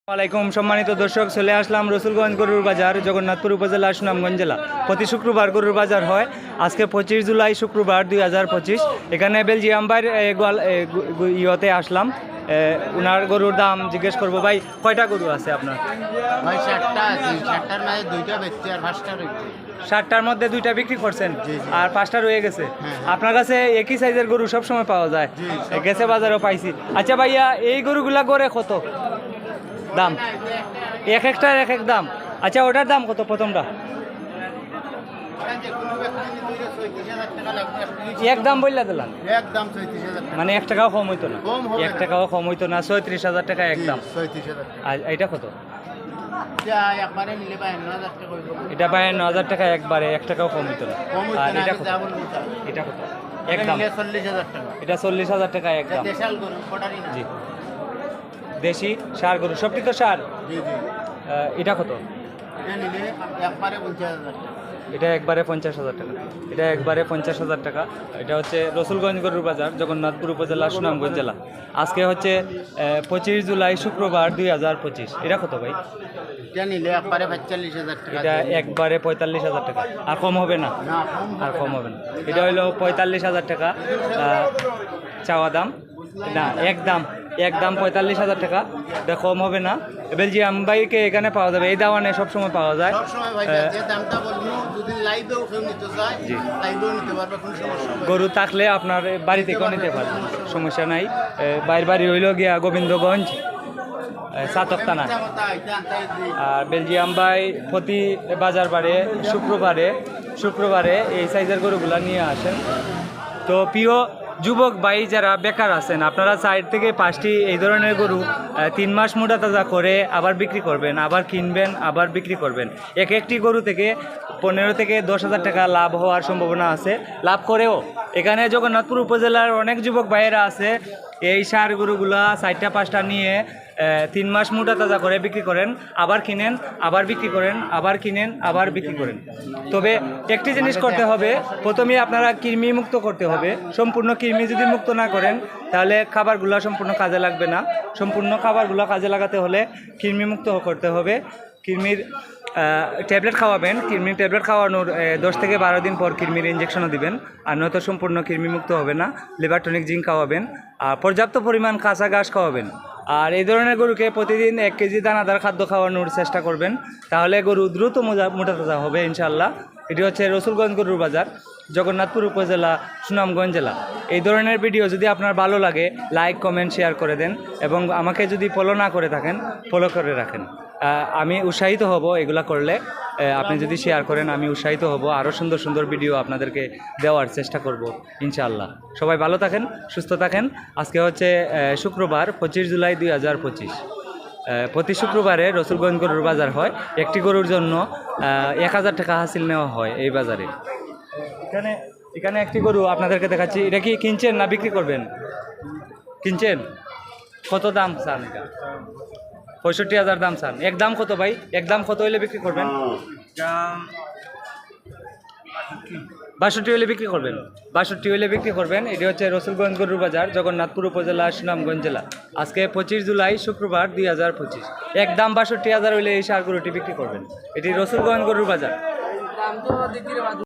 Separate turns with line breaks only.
আসসালামাইকুম সম্মানিত দর্শক, চলে আসলাম রসুলগঞ্জ গরুর বাজার, জগন্নাথপুর উপজেলা, সুনামগঞ্জ জেলা। প্রতি শুক্রবার গরুর বাজার হয়। আজকে 25 জুলাই শুক্রবার 2025। এখানে বেলজিয়াম বাইর ইয়েতে আসলাম। ওনার গরুর দাম জিজ্ঞেস করবো। ভাই, কয়টা গরু আছে আপনার?
ভাই 7টা আছে, 7টার মধ্যে 2টা বেচছি আর 5টা রয়েছে।
7টার মধ্যে 2টা বিক্রি করছেন আর 5টা রয়ে গেছে।
হ্যাঁ।
আপনার কাছে একই সাইজের গরু সব সময় পাওয়া যায়? গেছে বাজারেও পাইছি। আচ্ছা ভাইয়া, এই গরুগুলা গড়ে কত দাম? এক একটার এক এক দাম। আচ্ছা, ওটার দাম কত প্রথমটা? এক দাম বললা দিলাম,
একদম 36,000
মানে 1 টাকাও কম হইতো না?
কম হবে
1
না।
টাকাও কম হইতো না। 36,000 টাকা একদম।
36,000
আর এটা কত?
একবারে নিলে 52,000 টাকা হইব।
এটা 52,000 টাকা একবারে, 1 টাকাও কম হইতো না।
কম হইতো
আর
না,
এটা
আমি
কত?
যা বলবো তা।
এটা কত?
এটা
একদম।
নিলে 40,000 টাকা।
এটা 40,000 টাকা
এটা
একদম।
দেশাল গরু, কোটারি না।
জি, দেশি সার গরু, সবটি তো সার।
জি জি।
এটা কত?
এটা নিলে একবারে 50,000 টাকা।
এটা একবারে 50,000 টাকা। এটা একবারে 50,000 টাকা। এটা হচ্ছে রসুলগঞ্জ গরুর বাজার, জগন্নাথপুর উপজেলা, সুনামগঞ্জ জেলা। আজকে হচ্ছে 25 জুলাই শুক্রবার 2025। এটা কত ভাই?
এটা নিলে একবারে 45,000 টাকা।
এটা একবারে 45,000 টাকা। আর কম হবে না?
না, কম
আর
হবে
কম
না।
হবে না। এটা হলো 45,000 টাকা চাওয়া দাম। না, একদম 45,000 টাকা। এটা কম হবে না। বেলজিয়াম বাইকে এখানে পাওয়া যাবে, এই দাওয়ানে সবসময় পাওয়া যায়।
সবসময় ভাই যে দামটা বলবো, যদি লাইভেও কেউ নিতে চায়
জি।
লাইভেও নিতে পারবে, কোনো সমস্যা হবে না।
গরু থাকলে আপনার বাড়ি থেকেও নিতে পারবেন, সমস্যা নাই। বাইরের বাড়ি হইল গিয়া গোবিন্দগঞ্জ, সাতক থানা। আর বেলজিয়াম বাই প্রতি বাজার বারে শুক্রবারে এই সাইজের গরুগুলা নিয়ে আসেন। তো প্রিয় যুবক ভাই যারা বেকার আছেন, আপনারা সাইড থেকে 5টি এই ধরনের গরু 3 মাস মোটা তাজা করে আবার বিক্রি করবেন, আবার কিনবেন, আবার বিক্রি করবেন। একটি গরু থেকে 15 থেকে 10,000 টাকা লাভ হওয়ার সম্ভাবনা আছে। লাভ করেও এখানে জগন্নাথপুর উপজেলার অনেক যুবক ভাইয়েরা আছে, এই সার গরুগুলা 4টা 5টা নিয়ে 3 মাস মোটা তাজা করে বিক্রি করেন, আবার কিনেন, আবার বিক্রি করেন, আবার কিনেন, আবার বিক্রি করেন। তবে একটি জিনিস করতে হবে, প্রথমে আপনারা কৃমি মুক্ত করতে হবে। সম্পূর্ণ কৃমি যদি মুক্ত না করেন, তাহলে খাবারগুলো সম্পূর্ণ কাজে লাগবে না। সম্পূর্ণ খাবারগুলো কাজে লাগাতে হলে কৃমি মুক্ত করতে হবে। কৃমির ট্যাবলেট খাওয়াবেন। কৃমির ট্যাবলেট খাওয়ানোর 10 থেকে 12 দিন পর কৃমির ইঞ্জেকশনও দিবেন, আর নয়তো সম্পূর্ণ কৃমিমুক্ত হবে না। লিভার টনিক জিঙ্ক খাওয়াবেন, আর পর্যাপ্ত পরিমাণ কাঁচা ঘাস খাওয়াবেন। আর এই ধরনের গরুকে প্রতিদিন 1 কেজি দানাদার খাদ্য খাওয়ানোর চেষ্টা করবেন, তাহলে গরু দ্রুত মোটা তাজা হবে ইনশাআল্লাহ। এটি হচ্ছে রসুলগঞ্জ গরুর বাজার, জগন্নাথপুর উপজেলা, সুনামগঞ্জ জেলা। এই ধরনের ভিডিও যদি আপনার ভালো লাগে, লাইক, কমেন্ট, শেয়ার করে দেন, এবং আমাকে যদি ফলো না করে থাকেন, ফলো করে রাখেন। আমি উৎসাহিত হব এগুলা করলে। আপনি যদি শেয়ার করেন, আমি উৎসাহিত হব, আরও সুন্দর সুন্দর ভিডিও আপনাদেরকে দেওয়ার চেষ্টা করব ইনশাআল্লাহ। সবাই ভালো থাকেন, সুস্থ থাকেন। আজকে হচ্ছে শুক্রবার 25 জুলাই 2025। প্রতি শুক্রবারে রসুলগঞ্জ গরুর বাজার হয়। একটি গরুর জন্য 1,000 টাকা হাসিল নেওয়া হয় এই বাজারে। এখানে একটি গরু আপনাদেরকে দেখাচ্ছি। এটা কি কিনছেন না বিক্রি করবেন? কিনছেন? কত দাম চান? এটা 65,000 দাম চান। একদম কত ভাই? একদম কত হইলে বিক্রি করবেন? 62 হইলে বিক্রি করবেন। 62 হইলে বিক্রি করবেন। এটি হচ্ছে রসুলগঞ্জ গরুর বাজার, জগন্নাথপুর উপজেলা, সুনামগঞ্জ জেলা। আজকে 25 জুলাই শুক্রবার 2025। একদম 62,000 হইলে এই সার গরুটি বিক্রি করবেন। এটি রসুলগঞ্জ গরুর বাজার।